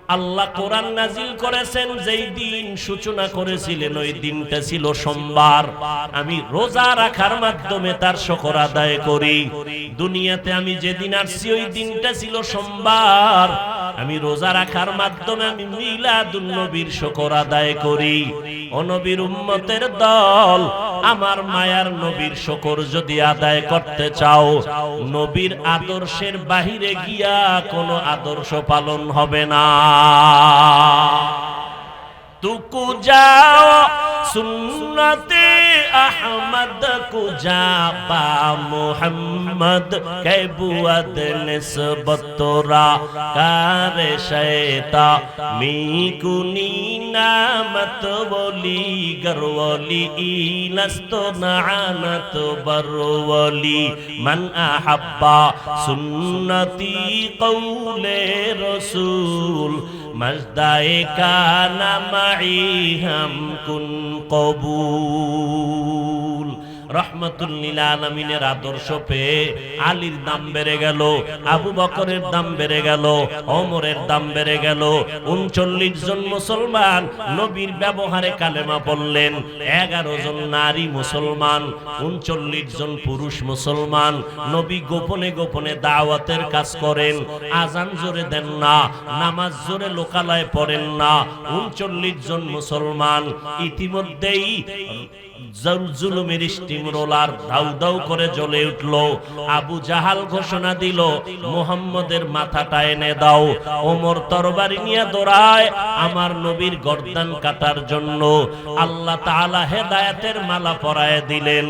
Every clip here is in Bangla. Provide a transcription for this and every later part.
আল্লাহ কোরআন নাজিল করেছেন, যেই দিন সূচনা করেছিলেন ওই দিনটা ছিল সোমবার। আমি রোজা রাখার মাধ্যমে তার শুকর আদায় করি। দুনিয়াতে আমি যেদিন আসছি ওই দিনটা ছিল সোমবার। আমি রোজা রাখার মাধ্যমে আমি মিলাদুন নবীর শুকর আদায় করি। ও নবীর উম্মতের দল, আমার মায়ার নবীর শুকর যদি আদায় করতে চাও, নবীর আদর্শের বাহিরে গিয়া কোনো আদর্শ পালন হবে না। তুকু যাও সুন্নতে আহমদ কুজা পা মুহাম্মদ কে বুয়াদ নিসবত তোরা কারে শয়তা মিকুনি নামত বলি গরওয়ালি ইনস্ত নানত বরওয়ালি মান আহাব্বা সুন্নতি কওলে রাসূল মজদায়ে কানা মাই হাম কুন কবুল। রহমাতুল লিল আলামিনের আদর্শ পেয়ে আলীর দাম বেড়ে গেল, আবু বকরের দাম বেড়ে গেল, ওমরের দাম বেড়ে গেল। ৩৯ জন মুসলমান নবীর ব্যবহারে কালেমা পড়লেন, ১১ জন নারী মুসলমান, ৩৯ জন পুরুষ মুসলমান। নবী গোপনে গোপনে দাওয়াতের কাজ করেন, আজান জোরে দেন না, নামাজ জোরে লোকালয়ে পড়েন না। ৩৯ জন মুসলমান। ইতিমধ্যেই জুলুমের স্টিম রোলার দাউ দাউ করে জ্বলে উঠল। আবু জাহাল ঘোষণা দিল, মুহাম্মদের মাথাটা এনে দাও। ওমর তরবারি নিয়ে দৌড়ায় আমার নবীর গর্দান কাটার জন্য। আল্লাহ তাআলা হেদায়েতের মালা পরায়ে দিলেন।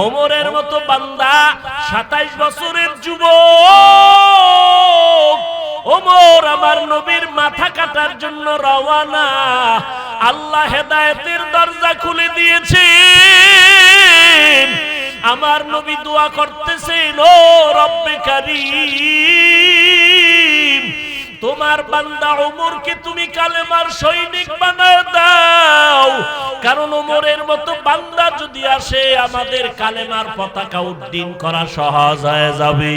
ওমরের মতো বান্দা, ২৭ বছরের যুবক ওমর আমার নবীর মাথা কাটার জন্য রওয়ানা। আল্লাহ হেদায়েতের দরজা খুলে দিয়েছেন। আমার নবী দোয়া করতেছেন, ও রব্বে কারীম, তোমার বান্দা ওমরকে তুমি কালেমার সৈনিক বানায় দাও। কারণ ওমরের মতো বান্দা যদি আসে, আমাদের কালেমার পতাকা উড্ডীন করা সহজ হয়ে যাবে।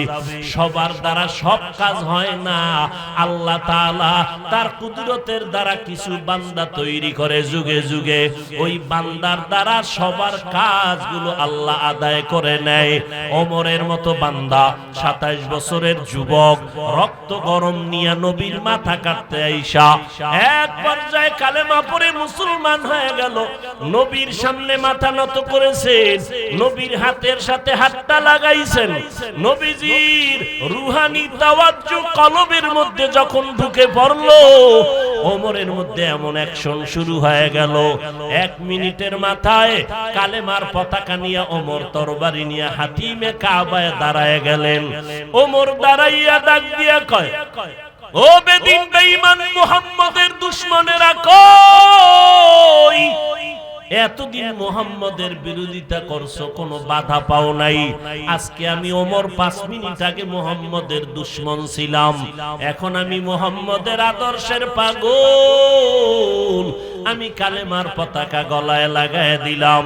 সবার দ্বারা সব কাজ হয় না। আল্লাহ তাআলা তার কুদরতের দ্বারা কিছু বান্দা তৈরি করে যুগে যুগে, ওই বান্দার দ্বারা সবার কাজগুলো আল্লাহ আদায় করে নেয়। ওমরের মতো বান্দা, ২৭ বছরের যুবক, রক্ত গরম নিয়ে নবীর মাথা কাটতে আইসা এক পর্যায়ে কালেমা পড়ে মুসলমান হয়ে গেল। নবীর সামনে মাথা নত করেছেন, নবীর হাতের সাথে হাতটা লাগাইছেন। নবীজির রুহানি তাওয়াজ্জু কলবের মধ্যে যখন ঢুকে পড়লো, ওমরের মধ্যে এমন অ্যাকশন শুরু হয়ে গেল। ১ মিনিটের মাথায় কালেমার পতাকা নিয়ে ওমর তরবারি নিয়ে হাতিমে কাবায় দাঁড়ায় গেলেন। ওমর দাঁড়াইয়া ডাক দিয়া কয়, ও বেদিন বেঈমান মুহাম্মদের দুশমনেরা কই? এতদিন মুহাম্মদের বিরোধিতা করছো, কোনো বাধা পাও নাই। আজকে আমি ওমর ৫ মিনিট আগে মুহাম্মদের দুশমন ছিলাম, এখন আমি মুহাম্মদের আদর্শের পাগল। আমি কালেমার পতাকা গলায় লাগায় দিলাম।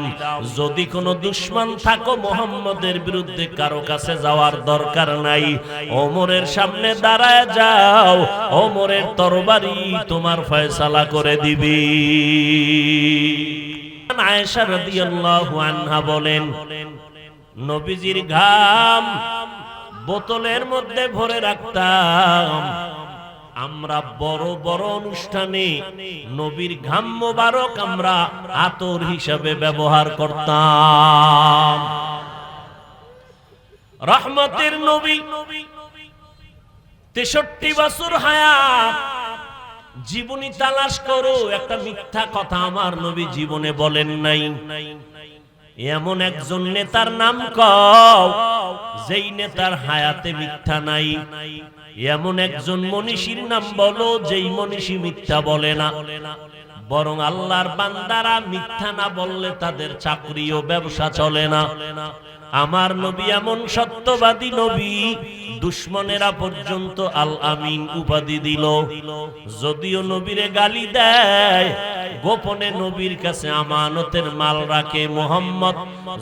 যদি কোনো দুশমন থাকো, মুহাম্মদের বিরুদ্ধে কারো কাছে যাওয়ার দরকার নাই, ওমরের সামনে দাঁড়ায় যাও, ওমরের তরবারি তোমার ফয়সালা করে দিবি। আয়েশা রাদিয়াল্লাহু আনহা বলেন, নবীজির ঘাম বোতলের মধ্যে ভরে রাখতাম। আমরা বড় বড় অনুষ্ঠানে নবীর ঘাম মোবারক আমরা আতর হিসাবে ব্যবহার করতাম। রহমতের নবী, ৬৩ বছর হায়াত। জীবনী তালাশ করো, একটা মিথ্যা কথা আমার নবী জীবনে বলেন নাই। এমন একজন নেতার নাম কও যেই নেতার হায়াতে মিথ্যা নাই। এমন একজন মনীষীর নাম বলো যেই মনীষী মিথ্যা বলে না। বরং আল্লাহর বান্দারা মিথ্যা না বললে তাদের চাকরি ও ব্যবসা চলে না। আমার নবী এমন সত্যবাদী নবী, দুশমনেরা পর্যন্ত আল আমিন উপাধি দিল। যদিও নবীরে গালি দেয়, গোপনে নবীর কাছে আমানতের মাল রাখে। মুহাম্মদ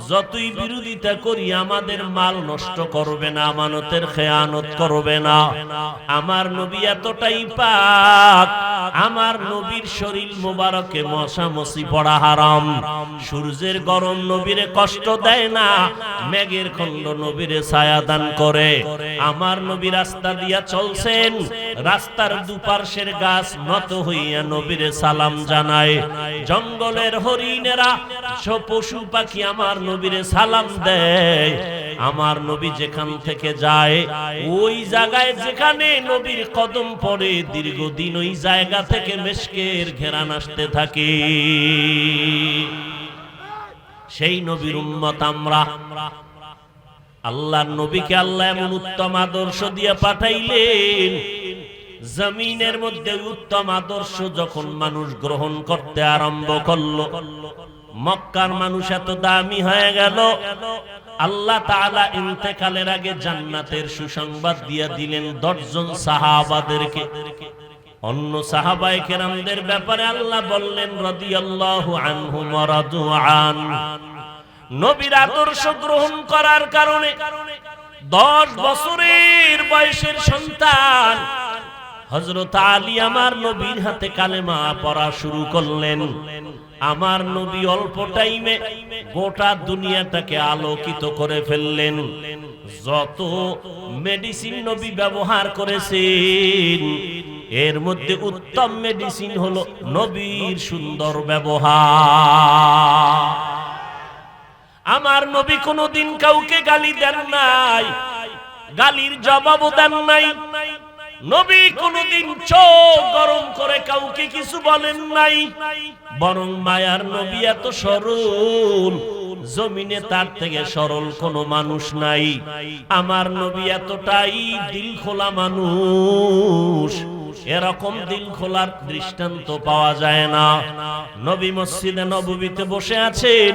যতই বিরোধিতা করি আমাদের মাল নষ্ট করবে না, আমানতের খেয়ানত করবে না। আমার নবী এতটাই পাক, আমার নবীর শরীর মোবারকে মশামশি পড়া হারাম। সূর্যের গরম নবীরে কষ্ট দেয় না, মেঘের খণ্ড নবীরে ছায়া দান করে। আমার নবী রাস্তা দিয়া চলছেন, রাস্তার দুপার্শ্বের গাছ নত হইয়া নবীরে সালাম জানায়। জঙ্গলের হরিণেরা সব পশু পাখি আমার নবীরে সালাম দেয়। আমার নবী যেখান থেকে যায় ওই জায়গায় যেখানে নবীর কদম পড়ে দীর্ঘদিন ওই জায়গা থেকে মিশকের ঘেরান আসতে থাকে। সেই নবীর উম্মত আমরা। আল্লাহর নবীকে আল্লাহ এমন উত্তম আদর্শ দিয়ে পাঠাইলেন, জমিনের মধ্যে উত্তম আদর্শ যখন মানুষ গ্রহণ করতে আরম্ভ করলো, মক্কার মানুষ এত দামি হয়ে গেল। আল্লাহ তাআলা ইন্তেকালের আগে জান্নাতের সুসংবাদ দিয়ে দিলেন 10 জন সাহাবাদেরকে। অন্য সাহাবায়ে কেরামদের ব্যাপারে আল্লাহ বললেন রাদিয়াল্লাহু আনহুম ওয়া রাদু আন। নবীর আদর্শ গ্রহণ করার কারণে 10 বছরের বয়সের সন্তান হযরত আলী আমার নবীর হাতে কালেমা পড়া শুরু করলেন। আমার নবী অল্প টাইমে গোটা দুনিয়াটাকে আলোকিত করে ফেললেন। যত মেডিসিন নবী ব্যবহার করেছেন এর মধ্যে উত্তম মেডিসিন হলো নবীর সুন্দর ব্যবহার। আমার নবী কোনোদিন কাউকে গালি দেন নাই, গালির জবাবও দেন নাই। নবী কোনোদিন চোখ গরম করে কাউকে কিছু বলেন নাই, বরং মায়ার নবী এত সরল, জমিনে তার থেকে সরল কোনো মানুষ নাই। আমার নবী এতটাই দিল খোলা মানুষ, এরকম দিল খোলার দৃষ্টান্ত পাওয়া যায় না। নবী মসজিদে নববীতে বসে আছেন,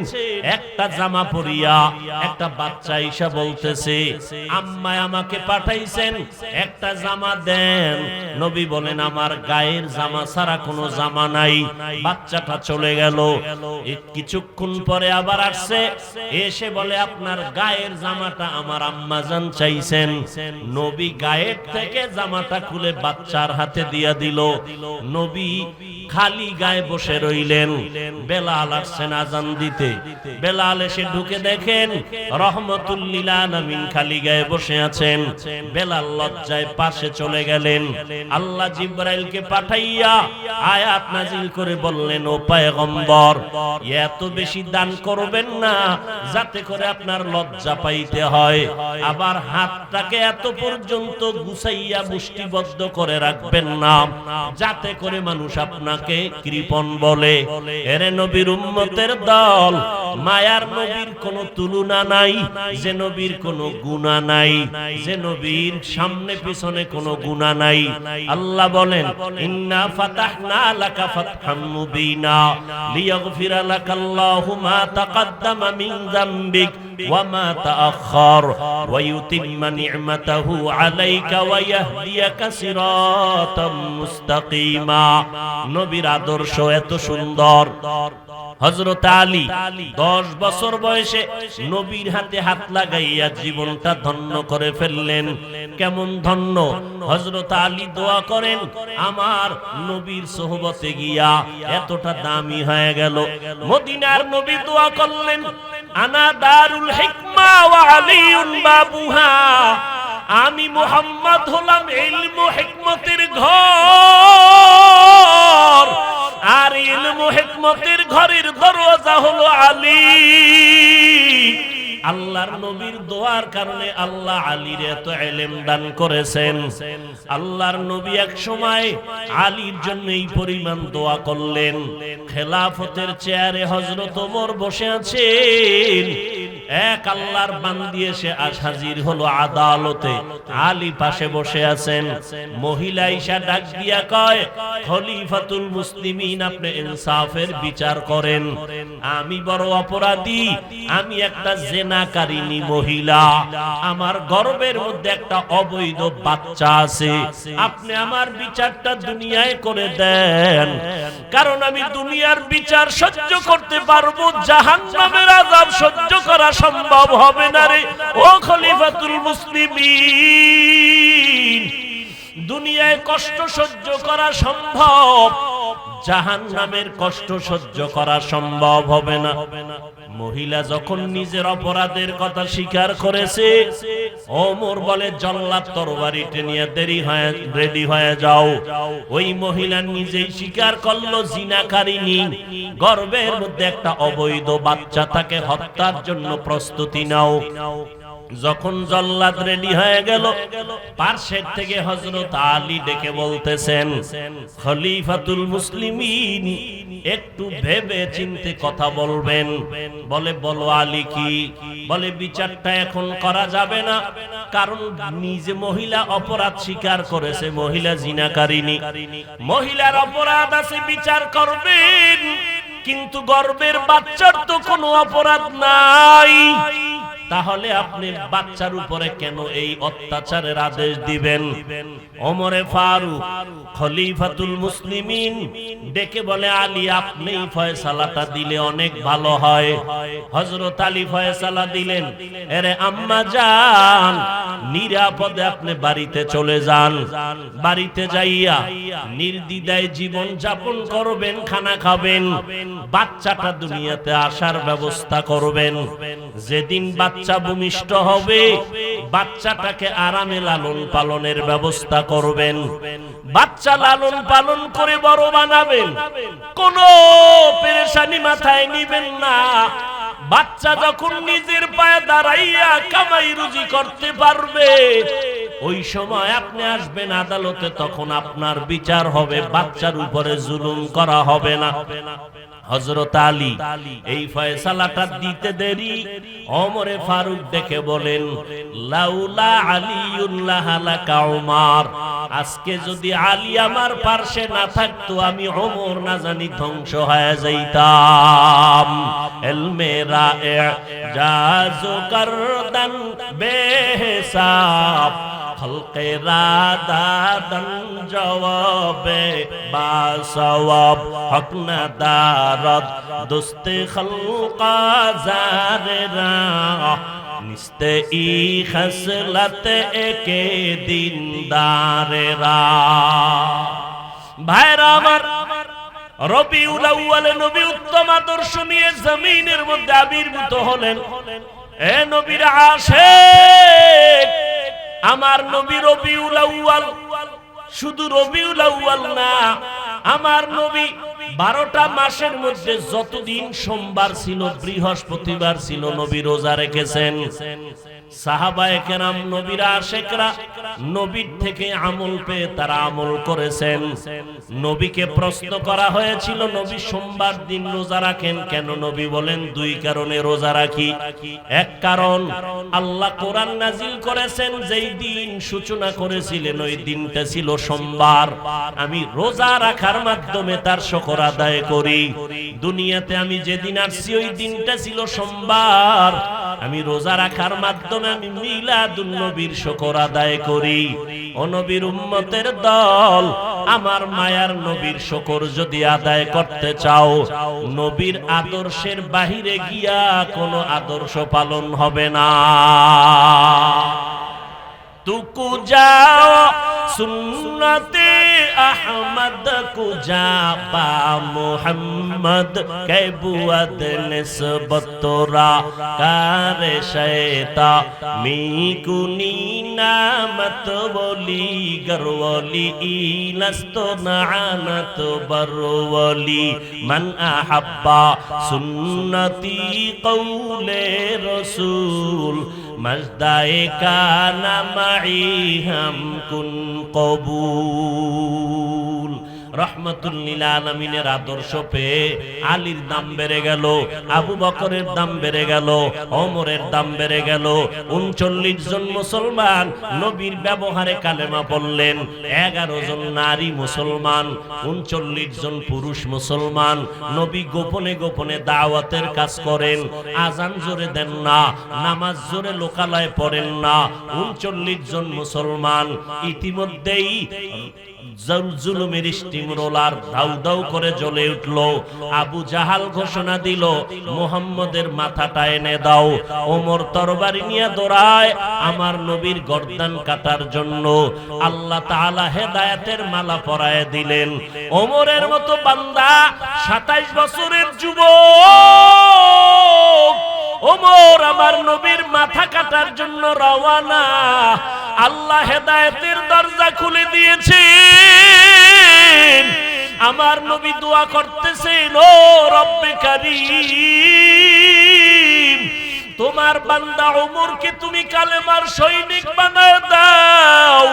একটা জামা পরিয়া একটা বাচ্চা ঈশা বলতেছে আম্মা আমাকে পাঠাইছেন, একটা জামা দেন। নবী বলেন আমার গায়ের জামা ছাড়া কোনো জামা নাই। বাচ্চাটা চলে গেল, কিছুক্ষণ পরে আবার আসছে, এসে বলে আপনার গায়ের জামাটা আমার আম্মা জান চাইছেন। নবী গায়ের থেকে জামাটা খুলে বাচ্চার হাতে দিয়া দিল। নবী খালি গায়ে বসে রইলেন। বেলাল আসছেন আজান দিতে। বেলাল এসে ঢুকে দেখেন রহমতুল লিল আলামিন খালি গায়ে বসে আছেন। বেলাল লজ্জায় পাশে চলে গেলেন। আল্লাহ জিবরাইলকে পাঠাইয়া আয়াত নাজিল করে বললেন ও পয়গম্বর এত বেশি দান করবেন না যাতে করে আপনার লজ্জা পাইতে হয়। আবার হাতটাকে এত পর্যন্ত গুছাইয়া মুষ্টিবদ্ধ করে রাখবেন না যাতে করে মানুষ আপনাকে কৃপণ বলে। এরে নবীর উম্মতের দল, মায়ার নবীর কোনো তুলনা নাই, যে নবীর কোনো গুনাহ নাই, যে নবীর সামনে পিছনে কোনো গুনাহ নাই। আল্লাহ বলেন ইন্না ফাতাহনা লাকা ফাতহাম মুবিনা লিয়াগফিরা লাকাল্লাহু মা তাকাদ্দামা মিন যামবিক ওয়া মা তাআখার ওয়া ইউতিম্মা নি'মাতাহু আলাইকা ওয়া ইয়াহদিয়াকা সিরাতাম মুস্তাকিমা। নবীর আদর্শ এত সুন্দর। হযরত আলী 10 বছর বয়সে নবীর হাতে হাত লাগাইয়া জীবনটা ধন্য করে ফেললেন। কেমন ধন্য! হযরত আলী দোয়া করেন আমার নবীর সোহবতে গিয়া এতটা দামি হয়ে গেল। মদিনার নবী দোয়া করলেন আনা দারুল হিকমা ওয়া আলীউন বাবুহা। আমি মুহাম্মদ হলাম ইলম ও হিকমতের ঘর, আর ইলম ও হিকমতের ঘরের দরজা হলো আলী। আল্লাহর নবীর দোয়ার কারণে আল্লাহ আলীর এত ইলম দান করেছেন। আল্লাহর নবী এক সময় আলীর জন্য এই পরিমাণ দোয়া করলেন। খেলাফতের চেয়ারে হযরত ওমর বসে আছেন, এক আল্লাহর বান্দি এসে হাজির হলো আদালতে। আলী পাশে বসে আছেন। মহিলা ঈশা ডাক দিয়া কয় খলিফাতুল মুসলিমিন আপনি ইনসাফের বিচার করেন। আমি বড় অপরাধী, আমি একটা জেনাকারিনী মহিলা, আমার গর্ভের মধ্যে একটা অবৈধ বাচ্চা আছে। আপনি আমার বিচারটা দুনিয়ায় করে দেন, কারণ আমি দুনিয়ার বিচার সহ্য করতে পারবো, জাহান্নামের আযাব সহ্য করা সম্ভব হবে না রে ও খলিফাতুল মুসলিমিন। দুনিয়ায় কষ্ট সহ্য করা সম্ভব, জাহান্নামের কষ্ট সহ্য করা সম্ভব হবে না। মহিলা যখন নিজের অপরাধের কথা স্বীকার করেছে, ওমর বলে জল্লাদ তরবারিতে নিয়ে রেডি হয়ে যাও। ওই মহিলা নিজেই স্বীকার করলো জিনাকারিনী, গর্ভের মধ্যে একটা অবৈধ বাচ্চা, তাকে হত্যার জন্য প্রস্তুতি নাও। যখন জল্লাদ রেডি হয়ে গেল, পার্শ্বের থেকে হযরত আলী ডেকে বলতেছেন, খলিফাতুল মুসলিমিন, একটু ভেবে চিন্তে কথা বলবেন। বলে বলো আলী কি? বলে বিচারটা এখন করা যাবে না, কারণ নিজে মহিলা অপরাধ স্বীকার করেছে, মহিলা জিনাকারিনী, মহিলার অপরাধ আছে, বিচার করবেন, কিন্তু গর্ভের বাচ্চার তো কোনো অপরাধ নাই। তাহলে আপনি বাচ্চার উপরে কেন এই অত্যাচারের আদেশ দিবেন? ওমরে ফারুক খলিফাতুল মুসলিমিন ডেকে বলে, আলী আপনিই ফয়সালাটা দিলে অনেক ভালো হয়। হযরত আলী ফয়সালা দিলেন, আরে আম্মা জান, নিরাপদে আপনি বাড়িতে চলে যান, বাড়িতে যাইয়া নির্দ্বিধায় জীবন যাপন করবেন, খানা খাবেন, বাচ্চাটা দুনিয়াতে আসার ব্যবস্থা করবেন। যেদিন বাচ্চা ভূমিষ্ঠ হবে, বাচ্চাটাকে আরামে লালন পালনের ব্যবস্থা করবেন, বাচ্চা লালন পালন করে বড় বানাবেন, কোনো পেরেশানি মাথায় নিবেন না। বাচ্চা যখন নিজের পায়ে দাঁড়াইয়া কামাই রুজি করতে পারবে, ওই সময় আপনি আসবেন আদালতে, তখন আপনার বিচার হবে, বাচ্চার উপরে জুলুম করা হবে না। হযরত আলী এই ফয়সালাটা দিতে দেরি, ওমরে ফারুক দেখে বলেন, লাউলা আলিউল্লাহ লাকা উমর, আজকে যদি আলী আমার পাশে না থাকতো, আমি ওমর না জানি ধ্বংস হয়ে যাইতাম। এলমেরা জাজু করদান বেহিসাব, খলকে রাদাদান জওয়াবে বাসওয়াব, হক না দারদ দোস্তে খলকা জারেরা, নিস্তে ই খসলত একে দিনদারেরা। ভাইরা আমার, রবিউল আউয়ালে নবী উত্তম আদর্শ নিয়ে জমিনের মধ্যে আবির্ভূত হলেন। এ নবীর আশিক, আমার নবী রবিউল আউয়াল, শুধু রবিউল আউয়াল না, আমার নবী 12টা মাসের মধ্যে যতদিন সোমবার ছিল, বৃহস্পতিবার ছিল, নবী রোজা রেখেছেন। সাহাবায়ে কেরাম, নবীর আশিকরা, নবীর থেকে আমল পেয়ে তারা আমল করেছেন। নবীকে প্রশ্ন করা হয়েছিল, নবী সোমবার দিন রোজা রাখেন কেন? নবী বলেন, 2 কারণে রোজা রাখি। এক কারণ, আল্লাহ কোরআন নাজিল করেছেন, যেই দিন সূচনা করেছিলেন ওই দিনটা ছিল সোমবার, আমি রোজা রাখার মাধ্যমে তার শুকর আদায় করি। দুনিয়াতে আমি যেদিন আসছি ওই দিনটা ছিল সোমবার, আমি রোজা রাখার মাধ্যমে আমি মিলাদুন নবীর শুকর আদায় করি। ও নবীর উম্মতের দল, আমার মায়ার নবীর শুকর যদি আদায় করতে চাও, নবীর আদর্শের বাহিরে গিয়া কোনো আদর্শ পালন হবে না। তুকু যাও সুন্নতে আহমদ কুজা পা মুহাম্মদ কে বুয়াদ নিসবত তোরা কারে শয়তা মিকুনি নামত বলি গরওয়ালি ইনস্ত নানত বরওয়ালি মান আহাব্বা সুন্নতি কওলে রাসূল মজদায়ে কানা মাই হাম কুন কবুল। রহমাতুল লিল আলামিনের আদর্শ পেয়ে আলীর দাম বেড়ে গেল, আবু বকরের দাম বেড়ে গেল, ওমরের দাম বেড়ে গেল। 39 জন মুসলমান নবীর ব্যবহারে কালেমা পড়লেন, 11 জন নারী মুসলমান, 39 জন পুরুষ মুসলমান। নবী গোপনে গোপনে দাওয়াতের কাজ করেন, আজান জোরে দেন না, নামাজ জোরে লোকালয়ে পড়েন না। 39 জন মুসলমান ইতিমধ্যেই জুলুমের স্টিম রোলার দাউ দাউ করে জ্বলে উঠল। আবু জাহাল ঘোষণা দিল, মুহাম্মদের মাথাটা এনে দাও। ওমর তরবারি নিয়ে দৌড়ায় আমার নবীর গর্দান কাটার জন্য। আল্লাহ তাআলা হেদায়েতের মালা পরায়ে দিলেন। ওমরের মতো বান্দা 27 বছরের যুবক ওমর আমার নবীর মাথা কাটার জন্য রওয়ানা। আল্লাহ হেদায়েতের দরজা খুলে দিয়েছেন। আমার নবী দোয়া করতেছেন, ও রব্বে কারীম, তোমার বান্দা ওমরকে তুমি কালেমার সৈনিক বানায় দাও,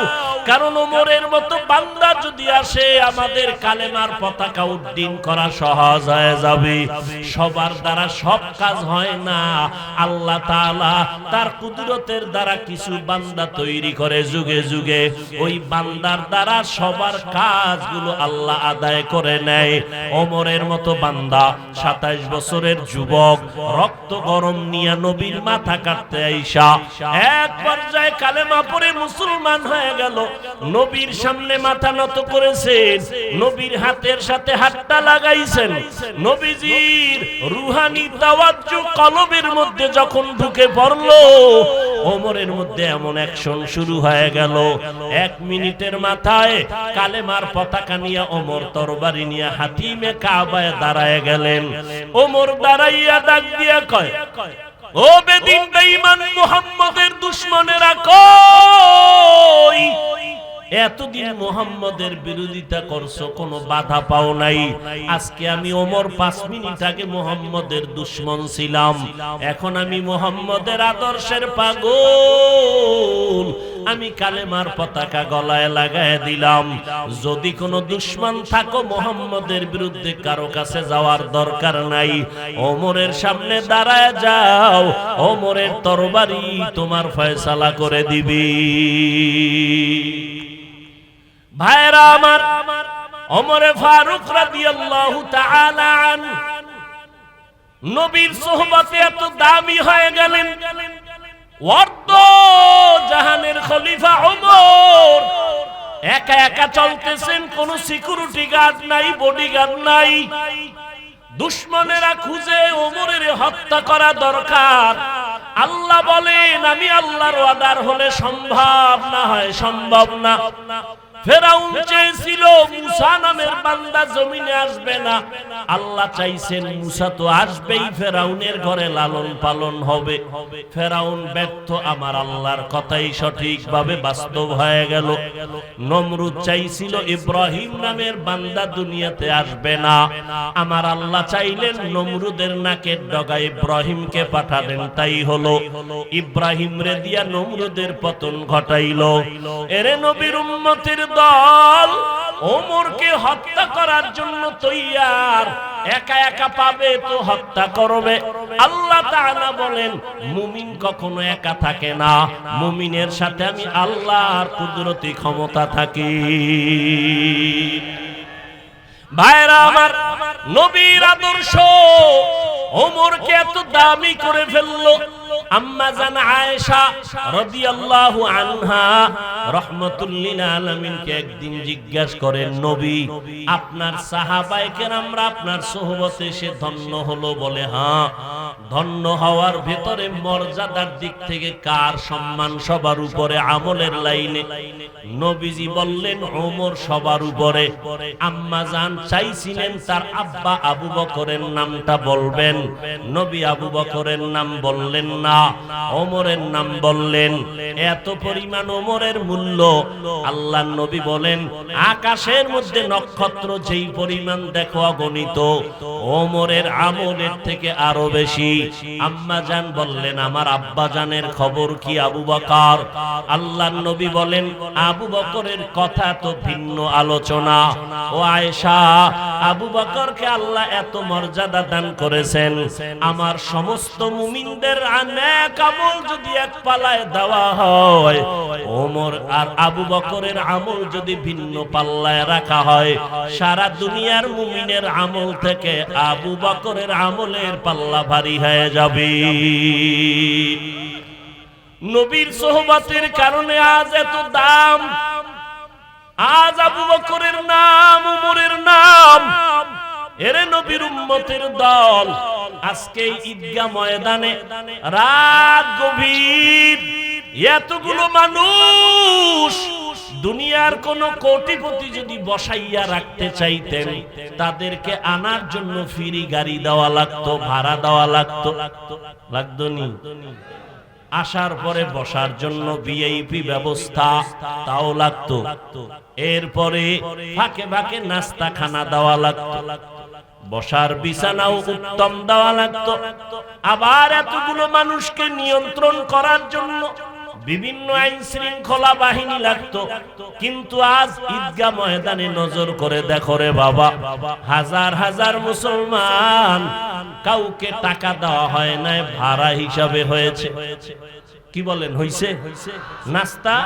কারণ ওমরের মতো বান্দা যদি আসে আমাদের কালেমার পতাকা উড্ডীন করা সহজ হয়ে যাবে। সবার দ্বারা সব কাজ হয় না, আল্লাহ তাআলা তার কুদরতের দ্বারা কিছু বান্দা তৈরি করে যুগে যুগে, ওই বান্দার দ্বারা সবার কাজগুলো আল্লাহ আদায় করে নেয়। ওমরের মতো বান্দা 27 বছরের যুবক রক্ত গরম নিয়ে নবীর মাথা কাটতে আইসা এক পর্যায়ে কালেমা পড়ে মুসলমান হয়ে গেল। নবীর সামনে মাথা নত করেছেন, নবীর হাতের সাথে হাতটা লাগাইছেন। নবীজির রুহানি তাওয়াজ্জু কলবের মধ্যে যখন ঢুকে পড়লো, ওমরের মধ্যে এমন অ্যাকশন শুরু হয়ে গেল। 1 মিনিটের মাথায় কালেমার পতাকা নিয়ে ওমর তরবারি নিয়ে হাতিমে কাবায় দাঁড়ায় গেলেন। ওমর দাঁড়াইয়া ডাক দিয়া কয়, ও বেদিন বেঈমান মুহাম্মদের দুশমনেরা কই? এতদিন মুহাম্মদের বিরোধিতা করছো, কোনো বাধা পাও নাই। আজকে আমি ওমর 5 মিনিট আগে মুহাম্মদের দুশমন ছিলাম, এখন আমি মুহাম্মদের আদর্শের পাগল। আমি কালেমার পতাকা গলায় লাগায় দিলাম। যদি কোনো দুশমন থাকো মুহাম্মদের বিরুদ্ধে কারো কাছে যাওয়ার দরকার নাই, ওমরের সামনে দাঁড়ায় যাও, ওমরের তরবারি তোমার ফয়সালা করে দিবি। ভাইরা আমার, ওমরে ফারুক রাদিয়াল্লাহু তাআলা আনহু নবীর সোহবতে এত দামি হয়ে গেলেন। অর্ধ জাহানের খলিফা ওমর একা একা চলতেছেন, কোনো সিকিউরিটি গার্ড নাই, বডিগার্ড নাই। দুশমনেরা খুঁজে ওমরের হত্যা করা দরকার। আল্লাহ বলেন, আমি আল্লাহর ওয়াদার হলে সম্ভব না হয় সম্ভব না। ফেরাউন চেয়েছিল মুসা নামের বান্দা জমিনে আসবে না, আল্লাহ চাইছেন মুসা তো আসবেই, ফেরাউনের ঘরে লালন পালন হবে। ফেরাউন ব্যর্থ, আমার আল্লাহর কথাই সঠিকভাবে বাস্তব হয়ে গেল। নমরুদ চাইছিল ইব্রাহিম নামের বান্দা দুনিয়াতে আসবে না, আমার আল্লাহ চাইলেন নমরুদের নাকের ডগায় ইব্রাহিমকে পাঠালেন, তাই হলো। ইব্রাহিম রে দিয়া নমরুদের পতন ঘটাইল। এরে নবীর উম্মতের দল ওমরকে হত্যা করার জন্য তৈয়ার, একা একা পাবে তো হত্যা করবে। আল্লাহ তাআলা বলেন, মুমিন কখনো একা থাকে না, মুমিনের সাথে আমি আল্লাহর কুদরতি ক্ষমতা থাকি। ভাইরা আমার, নবীর আদর্শ ওমরকে এত দামি করে ফেললো। আম্মা জান আয়েশা রাদিয়াল্লাহু আনহা রাহমাতুল লিল আলামিনকে একদিন জিজ্ঞাসা করেন, নবী আপনার সাহাবায়ে কেরামরা আপনার সোহবতে এসে ধন্য হলো? বলে হ্যাঁ। ধন্য হওয়ার ভেতরে মর্যাদার দিক থেকে কার সম্মান সবার উপরে? আমলের লাইনে। নবীজি বললেন ওমর সবার উপরে। আম্মা জান চাইছিলেন তার আব্বা আবু বকরের নামটা বলবেন, নবী আবু বকরের নাম বললেন না, ওমরের নাম বললেন। এত পরিমাণ ওমরের মূল্য, আল্লাহর নবী বলেন আকাশের মধ্যে নক্ষত্র যেই পরিমাণ দেখো অগণিত, ওমরের আমলের থেকে আরো বেশি। আম্মা জান বললেন আমার আব্বা জানের খবর কি আবু বকর? আল্লাহর নবী বলেন আবু বকরের কথা তো ভিন্ন আলোচনা। ও আয়েশা, আবু বকরকে আল্লাহ এত মর্যাদা দান করেছেন, আমার সমস্ত মুমিনদের নেক আমল যদি এক পাল্লায় দেওয়া হয়, ওমর আর আবু বকরের আমল যদি ভিন্ন পাল্লায় রাখা হয়, সারা দুনিয়ার মুমিনের আমল থেকে আবু বকরের আমলের পাল্লা ভারী হয়ে যাবে। নবীর সোহবতের কারণে আজ এত দাম। আজ আবু বকরের নাম, উমরের নাম, এরে নবীর উম্মতের দল আজকে ঈদগাহ ময়দানে রাত গভীর, এতগুলো মানুষ দুনিয়ার কোন কোটিপতি যদি বসাইয়া রাখতে চাইতেন তাদেরকে আনার জন্য ফ্রি গাড়ি দেওয়া লাগতো, ভাড়া দেওয়া লাগতো, লাগতো নি? আসার পরে বসার জন্য ভিআইপি ব্যবস্থা তাও লাগতো। এরপরে ফাঁকে ফাঁকে নাস্তা খানা দেওয়া লাগতো, বসার বিছানাও উত্তম দেওয়া লাগতো। আবার এতগুলো মানুষকে নিয়ন্ত্রণ করার জন্য বিভিন্ন আইন শৃঙ্খলা বাহিনী লাগতো। কিন্তু আজ ঈদগাহ ময়দানে নজর করে দেখো রে বাবা, হাজার হাজার মুসলমান, কাউকে টাকা দেওয়া হয় না, ভাড়া হিসাবে হয়েছে। কি বলেন, হইছে? নাস্তা,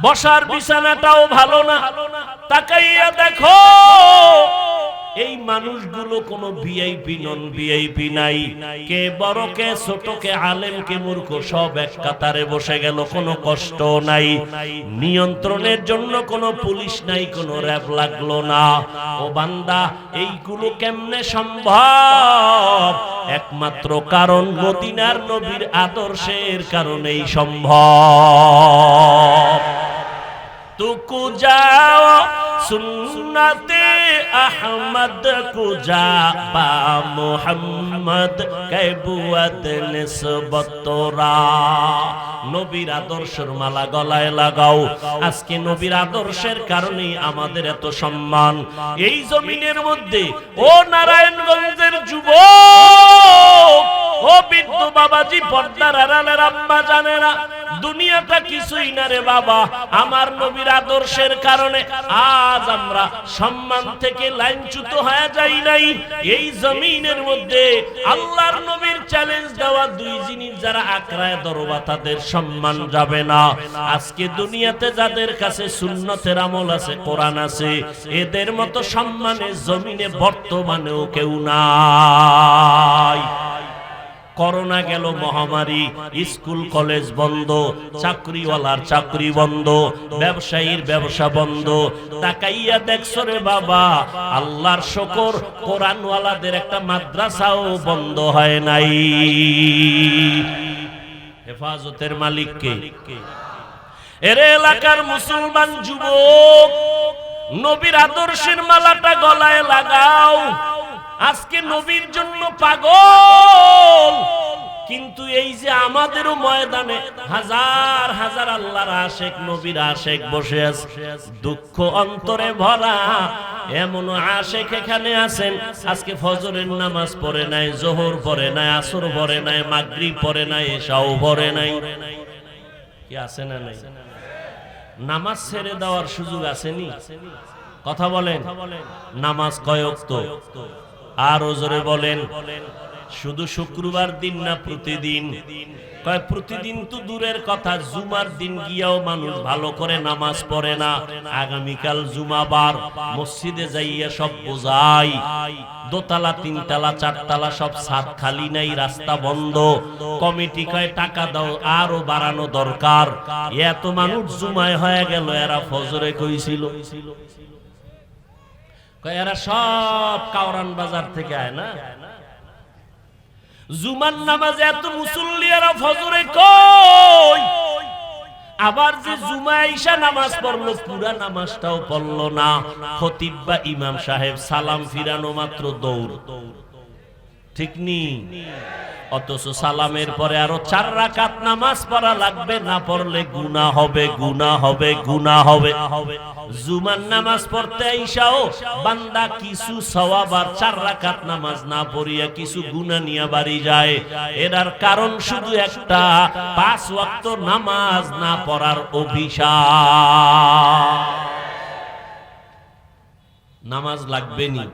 বসার বিছানাটাও ভালো না। তাকাইয়া দেখো এই মানুষগুলো কোনো ভিআইপি নন ভিআইপি নাই, কে বড় কে ছোট, কে আলেম কে মূর্খ, সব এক কাতারে বসে গেল, কোনো কষ্ট নাই। নিয়ন্ত্রণের জন্য কোনো পুলিশ নাই, কোনো র‍্যাব লাগলো না। ও বান্দা, এইগুলো কেমনে সম্ভব? একমাত্র কারণ মদিনার নবীর আদর্শের কারণেই সম্ভব। তুকু যাও সুন্নতে আহমদ কুজা বা মুহাম্মদ কাইবুয়াত নিসবত তোরা। নবীর আদর্শের মালা গলায় লাগাও। আজকে নবীর আদর্শের কারণেই আমাদের এত সম্মান এই জমিনের মধ্যে। ও নারায়ণগঞ্জের যুবক, ও বৃদ্ধ বাবাজি, পর্দার আড়ালের আম্মা জানেরা, দুনিয়াটা কিছুই না রে বাবা, আমার নবীর আদর্শের কারণে আজ আমরা সম্মান থেকে লাইনচ্যুত হয়ে যাই নাই। এই জমিনের মধ্যে আল্লাহর নবীর চ্যালেঞ্জ দেওয়া দুই জিনিস যারা আঁকড়ায় ধরবা তাদের সম্মান যাবে না। আজকে দুনিয়াতে যাদের কাছে সুন্নতের আমল আছে, কোরআন আছে, এদের মতো সম্মানের জমিনে বর্তমানেও কেউ নাই। করোনা গেল, মহামারী, স্কুল কলেজ বন্ধ, চাকরিওয়ালার চাকরি বন্ধ, ব্যবসায়ীর ব্যবসা বন্ধ। তাকাইয়া দেখছো রে বাবা, আল্লাহর শুকর, কোরআনওয়ালাদের একটা মাদ্রাসাও বন্ধ হয় নাই। হেফাজতের মালিক কে? এর এলাকার মুসলমান যুবক, নবীর আদর্শের মালাটা গলায় লাগাও। আজকে নবীর জন্য পাগল, কিন্তু এই যে আমাদেরও ময়দানে হাজার হাজার আল্লাহর আশেক, নবীর আশেক বসে আছে, দুঃখ অন্তরে ভরা। এমন আশেক এখানে আছেন, আজকে ফজরের নামাজ পড়ে নাই, জোহর পড়ে নাই, আসর পড়ে নাই, মাগরিব পড়ে নাই, এশাও পড়ে নাই। কি আছে না নাই? নামাজ ছেড়ে দেওয়ার সুযোগ আসেনি? কথা বলেন, নামাজ কয় ওয়াক্ত? আর ওজরে বলেন, শুধু শুক্রবার দিন না প্রতিদিন? কয় প্রতিদিন তো দূরের কথা, জুমার দিন গিয়াও মানুষ ভালো করে নামাজ পড়ে না। আগামীকাল জুমাবার, মসজিদে যাইয়া সব বোঝাই, দোতলা, তিনতলা, চারতলা সব ছাদ খালি নাই, রাস্তা বন্ধ। কমিটি কয় টাকা দাও, আরো বাড়ানো দরকার। এত মানুষ জুমায় হয়ে গেল, এরা ফজরে কইছিল? এরা সব কাওরান বাজার থেকে আয় না। জুমার নামাজে এত মুসল্লি, এরা ফজরে কই? আবার যে জুমা ঈশা নামাজ পড়লো, পুরা নামাজটাও পড়লো না। খতিব বা ইমাম সাহেব সালাম ফিরানো মাত্র দৌড়, ঠিক নি? অথচ সালামের পরে আরো 4 রাকাত নামাজ পড়া লাগবে, না পড়লে গুনাহ হবে, গুনাহ হবে, গুনাহ হবে। জুমার নামাজ পড়তে আইসাও বান্দা কিছু সওয়াব আর 4 রাকাত নামাজ না পড়িয়া কিছু গুনাহ নিয়ে বাড়ি যায়। এর কারণ শুধু একটা, 5 ওয়াক্ত নামাজ না পড়ার অভিশাপ। নামাজ লাগবে নি,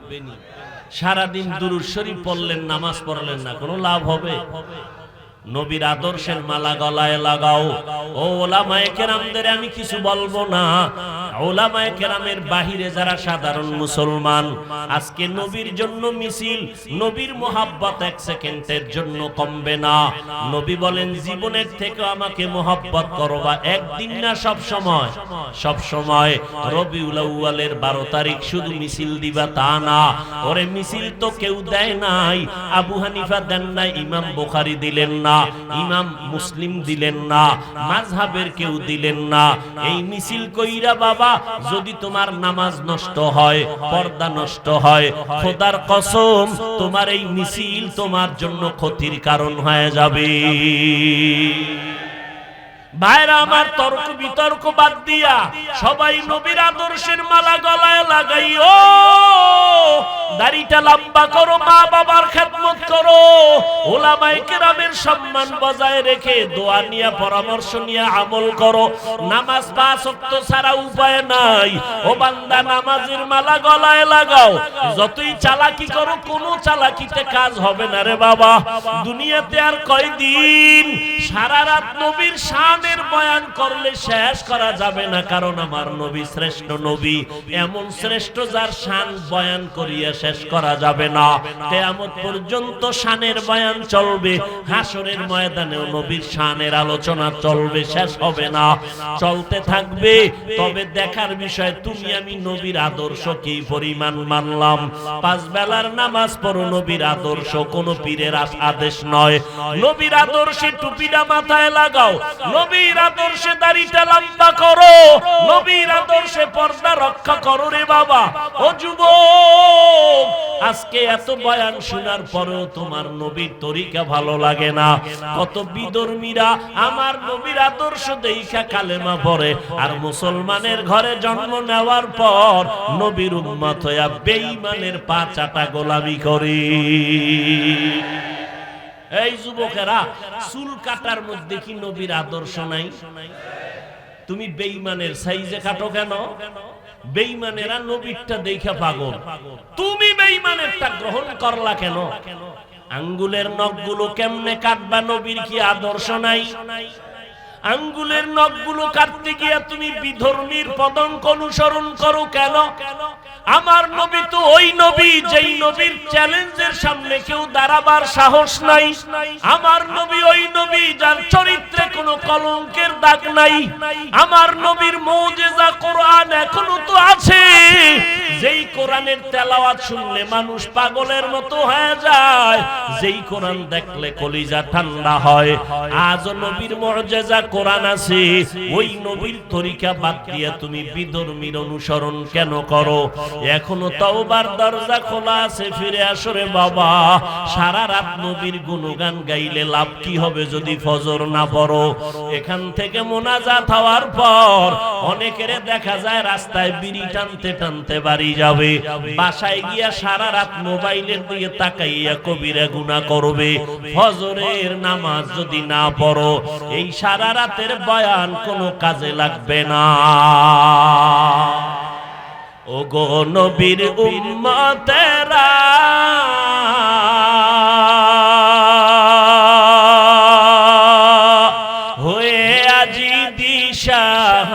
সারাদিন দুরূদ শরীফ পড়লেন, নামাজ পড়লেন না, কোনো লাভ হবে? নবীর আদর্শের মালা গলায় লাগাও। ও ওলামায়ে কেরামদের আমি কিছু বলবো না, ওলামায়ে কেরামের বাহিরে যারা সাধারণ মুসলমান, আজকে নবীর জন্য মিছিল, নবীর মোহাব্বত এক সেকেন্ডের জন্য কমবে না। নবী বলেন জীবনের থেকে আমাকে মোহাব্বত করবা, একদিন না সব সময়, সব সময়। রবিউল আউয়ালের 12 তারিখ শুধু মিছিল দিবা তা না, ওরে মিছিল তো কেউ দেয় নাই। আবু হানিফা দেন নাই, ইমাম বুখারী দিলেন না, ইমাম মুসলিম দিলেন না, মাযহাবের কেউ দিলেন না। এই মিছিল কইরা বাবা যদি তোমার নামাজ নষ্ট হয়, পর্দা নষ্ট হয়, খোদার কসম তোমার এই মিছিল তোমার জন্য ক্ষতির কারণ হয়ে যাবে। ভাইরা আমার, তর্ক বিতর্ক বাদ দিয়া সবাই নবীর আদর্শের মালা গলায় লাগাইও। দাড়িটা লম্বা করো, মা বাবার খেদমত করো, ওলামায়ে কেরামের সম্মান বজায় রেখে দোয়া নিয়ে পরামর্শ নিয়ে আমল করো। নামাজ 5 ওয়াক্ত ছাড়া উপায় নাই। ও বান্দা, নামাজের মালা গলায় লাগাও। যতই চালাকি করো, কোনো চালাকিতে কাজ হবে না রে বাবা। দুনিয়াতে আর কয়দিন? সারা রাত নবীর শানের বয়ান করলে শেষ করা যাবে না, কারণ আমার নবী শ্রেষ্ঠ নবী, এমন শ্রেষ্ঠ যার শান বয়ান করিয়া শেষ করা যাবে না। কিয়ামত পর্যন্ত শানের বয়ান চলবে, হাসরের ময়দানেও নবীর শানের আলোচনা চলবে, শেষ হবে না, চলতে থাকবে। তবে দেখার বিষয় তুমি আমি নবীর আদর্শ কি পরিমাণ মানলাম। 5 বেলার নামাজ পড়ো, নবীর আদর্শ কোন পীরের আদেশ নয়। নবীর আদর্শে টুপিটা মাথায় লাগাও, নবীর আদর্শে দাড়িটা লম্বা করো, নবীর আদর্শে পর্দা রক্ষা করো রে বাবা। ও যুবক, আজকে এত বয়ান শোনার পরেও তোমার নবীর তরিকা ভালো লাগে না। কত বিধর্মীরা আমার নবীর আদর্শ দেখা কালেমা পড়ে, আর মুসলমানের ঘরে জন্ম নেওয়ার পর নবীর উম্মত হইয়া বেঈমানের পা চাটা গোলামি করে। এই যুবকেরা, চুল কাটার মধ্যে কি নবীর আদর্শ নাই? তুমি বেঈমানের সাইজে কাটো কেন? বেঈমানেরা নবীরটা দেখা পাগল, তুমি বেঈমানেরটা গ্রহণ করলা কেন? আঙ্গুলের নখগুলো কেমনে কাটবা? নবীর কি আদর্শ নাই? আঙ্গুলের নখগুলো কাটতে গিয়া তুমি বিধর্মীর পদঙ্ক অনুসরণ করো কেন? আমার নবী তো ওই নবী যেই নবীর চ্যালেঞ্জের সামনে কেউ দাঁড়াবার সাহস নাই। আমার নবী ওই নবী যার চরিত্রে কোনো কলঙ্কের দাগ নাই। আমার নবীর মুজিজা কোরআন এখনো তো আছে, যেই কোরআনের তেলাওয়াত শুনলে মানুষ পাগলের মতো হয়ে যায়, যেই কোরআন দেখলে কলিজা ঠান্ডা হয়। আজ নবীর মুজিজা কোরআন আছে, ওই নবীর তরিকা বাদ দিয়ে তুমি বিধর্মীর অনুসরণ কেন করো? এখনো তওবার দরজা খোলা আছে, ফিরে আসো রে বাবা। সারা রাত নবীর গুণগান গাইলে লাভ কি হবে যদি ফজর না পড়ো? এখান থেকে মোনাজাত হওয়ার পর অনেকের দেখা যায় রাস্তায় বিড়ি টানতে টানতে বাড়ি যাবে, বাসায় গিয়া সারা রাত মোবাইলের দিকে তাকাইয়া কবিরা গুনাহ করবে। ফজরের নামাজ যদি না পড়ো, এই সারা রাতের বয়ান কোনো কাজে লাগবে না। ও গো নবীর উম্মতেরা, হয়ে আজি দিশাহারা,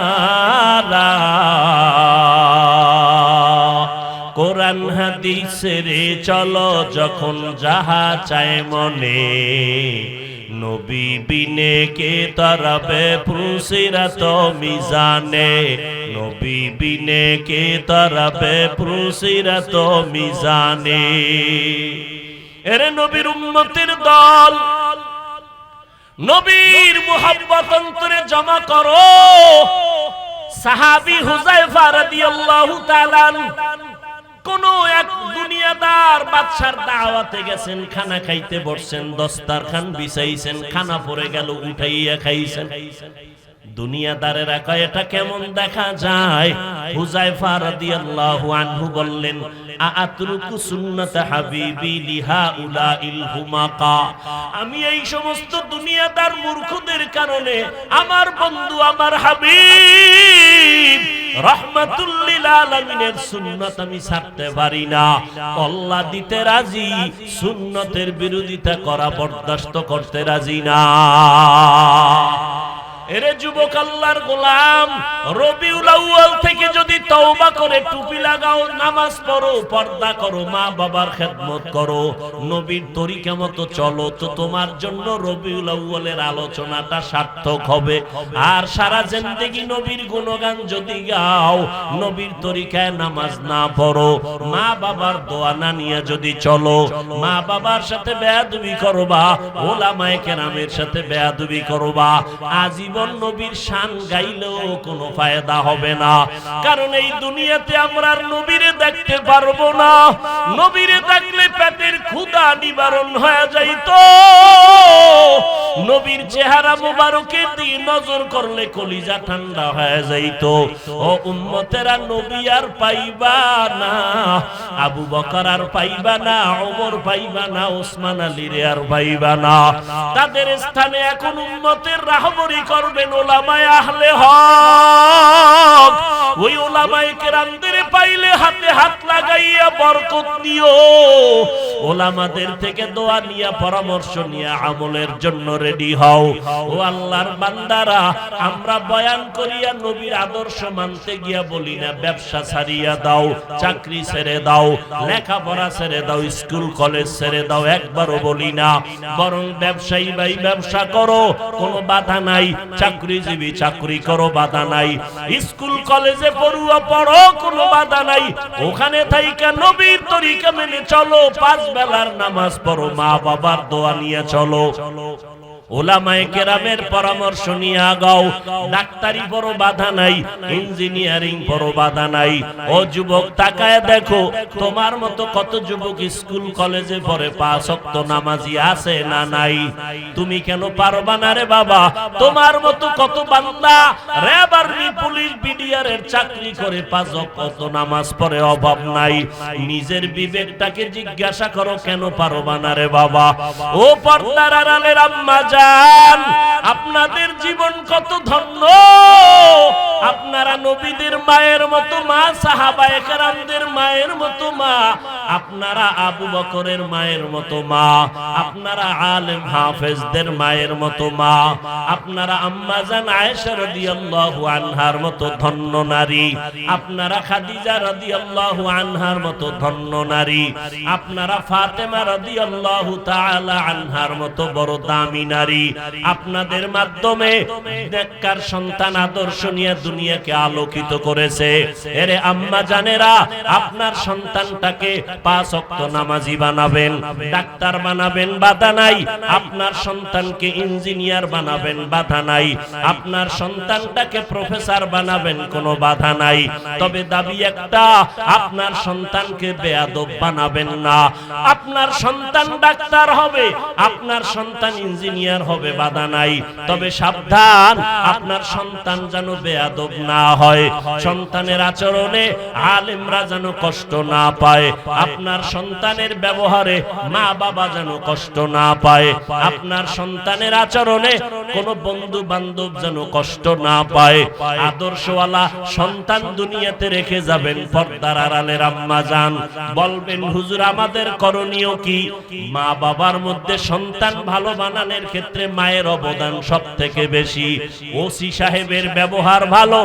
কোরআন হাদিসের চলো যখন যাহা চায় মনে, নবী বিনে কে তরবে পুসিরাত মিজানে, নবী বিনে কে তরবে পুসিরাত মিজানে। এরে নবীর উম্মতের দল, নবীর মুহাব্বত অন্তরে জমা করো। সাহাবী হুযায়ফা রাদিয়াল্লাহু তাআলা কোন এক দুনিয়াদার বাদশার দাওয়াতে গেছেন, খানা খাইতে বসছেন, দস্তারখান বিছাইছেন, খানা পড়ে গেল, উঠাইয়া খাইছেন। দুনিয়াদারেরা কয় এটা কেমন দেখা যায়? হুযায়ফা রাদিয়াল্লাহু আনহু বললেন, আতরুকু সুন্নাত হাবিবি লিহাউলাইল হুমাকা, আমি এই সমস্ত দুনিয়াদার মূর্খদের কারণে আমার বন্ধু আমার হাবিব রাহমাতুল লিল আলামিনের সুন্নাত আমি ছাড়তে পারি না। আল্লাহ দিতে রাজি, সুন্নতের বিরোধিতা করা বরদাস্ত করতে রাজি না। এরে যুবক আল্লাহর গোলাম, রবিউল আউয়াল থেকে যদি তওবা করে টুপি লাগাও, নামাজ পড়ো, পর্দা করো, মা বাবার খেদমত করো, নবীর তরিকা মতো চলো, তো তোমার জন্য রবিউল আউয়ালের আলোচনাটা সার্থক হবে। আর সারা জিন্দেগি নবীর গুণগান যদি গাও, নবীর তরিকায় নামাজ না পড়ো, মা বাবার দোয়া না নিয়ে যদি চলো, মা বাবার সাথে বেয়াদবি করবা, ওলামায়ে কেরামের সাথে বেয়াদবি করবা, আজীবন নবীর শান গাইলেও কোনো ফায়দা হবে না। কারণ এই দুনিয়াতে আমরা আর নবীরে দেখতে পারবো না। নবীরে দেখলে পেটের ক্ষুধা নিবারণ হয়ে যাইতো। নবীর চেহারা মুবারকের দিকে নজর করলে কলিজা ঠান্ডা হয়ে যাইতো। ও উম্মতেরা, নবী আর পাইবা না, আবু বকর আর পাইবা না, ওমর পাইবা না, ওসমান আলীরে আর পাইবা না। তাদের স্থানে এখন উম্মতের রাহবরি করবেন ওলামায়ে আহলে হক। ওই ওলামায়ে কেরামদের পাইলে হাতে হাত লাগাইয়া বরকত নিও। ওলামাদের থেকে দোয়া নিয়া, পরামর্শ নিয়া আমলের জন্য রেডি হও। ও আল্লাহর বান্দারা, আমরা বয়ান করিয়া নবীর আদর্শ মানতে গিয়া বলি না ব্যবসা ছাড়িয়া দাও, চাকরি ছেড়ে দাও, লেখাপড়া ছেড়ে দাও, স্কুল কলেজ ছেড়ে দাও, একবারও বলি না। বরং ব্যবসায়ী ভাই ব্যবসা করো, কোনো বাধা নাই। চাকরিজীবী চাকরি করো, বাধা নাই। স্কুল কলেজে পড়ুয়া পড়ো, কোনো বাধা নাই। ওখানে থাইকা নবীর তরিকা মেনে চলো, 5 বেলার নামাজ পড়ো, মা বাবার দোয়া নিয়ে চলো, ওলামায়ে কেরামের পরামর্শ নিয়ে আগাও। ডাক্তারি পড়ো, বাধা নাই। ইঞ্জিনিয়ারিং পড়ো, বাধা নাই। ও যুবক, তাকায় দেখো তোমার মতো কত যুবক স্কুল কলেজে পড়ে, 5 ওয়াক্ত নামাজি আছে না নাই? তুমি কেন পারবা না রে বাবা? তোমার মতো কত বান্দা র্যাব, আর্মি, পুলিশ, বিডিআর এর চাকরি করে, 5 ওয়াক্ত নামাজ পড়ে, অভাব নাই। নিজের বিবেকটাকে জিজ্ঞাসা করো, কেন পারবা না রে বাবা? ও পর্দার আড়ালের আম্মা জান, আপনাদের জীবন কত ধন্য। আপনারা নবীদের মায়ের মতো মা, সাহাবায়ে কেরামদের মায়ের মতো মা, আপনারা আবু বকরের মায়ের মতো মা, আপনারা আলেম হাফেজদের মায়ের মতো মা, আপনারা আম্মা জান আয়েশা রাদিয়াল্লাহু আনহার মতো ধন্য নারী, আপনারা খাদিজা রাদিয়াল্লাহু আনহার মতো ধন্য নারী, আপনারা ফাতেমা রাদিয়াল্লাহু তাআলা আনহার মতো বড় দামি নারী। আপনাদের মাধ্যমে নেককার সন্তান আদর্শ নিয়ে দুনিয়াকে আলোকিত করেছে। এরে আম্মা জানেরা, আপনার সন্তানটাকে 5 ওয়াক্ত নামাজি বানাবেন, ডাক্তার বানাবেন, বাধা নাই। আপনার সন্তানকে ইঞ্জিনিয়ার বানাবেন, বাধা নাই। আপনার সন্তানটাকে প্রফেসর বানাবেন, কোনো বাধা নাই। তবে দাবি একটা, আপনার সন্তানকে বেয়াদব বানাবেন না। আপনার সন্তান ডাক্তার হবে, আপনার সন্তান ইঞ্জিনিয়ার হবে, বাধা নাই। তবে সাবধান, আপনার সন্তান যেন বেয়াদব না হয়, সন্তানের আচরণে আলেমরা যেন কষ্ট না পায়, আপনার সন্তানের ব্যবহারে মা বাবা যেন কষ্ট না পায়, আপনার সন্তানের আচরণে কোনো বন্ধু বান্ধব যেন কষ্ট না পায়। আদর্শওয়ালা সন্তান দুনিয়াতে রেখে যাবেন। পর্দার আড়ালের আম্মা জান বলবেন, হুজুর আমাদের করণীয় কি? মা বাবার মধ্যে সন্তান ভালো বানানোর ক্ষেত্রে মায়ের অবদান সব থেকে বেশি। ওসি সাহেবের ব্যবহার ভালো,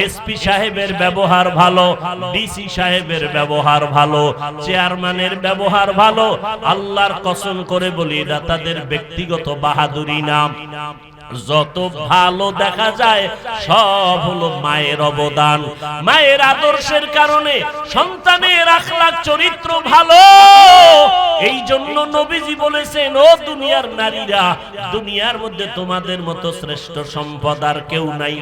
এসপি সাহেবের ব্যবহার ভালো, ডিসি সাহেবের ব্যবহার ভালো, চেয়ারম্যানের ব্যবহার ভালো। আল্লাহর কসম করে বলি, এটা তাদের ব্যক্তিগত বাহাদুরি নাম। যত ভালো দেখা যায় সব হলো মায়ের অবদান। মায়ের আদর্শের কারণে সন্তানের আখলাক চরিত্র ভালো। এই জন্য নবীজি বলেছেন, ও দুনিয়ার নারীরা, দুনিয়ার মধ্যে তোমাদের মতো শ্রেষ্ঠ সম্পদ আর কেউ নাই।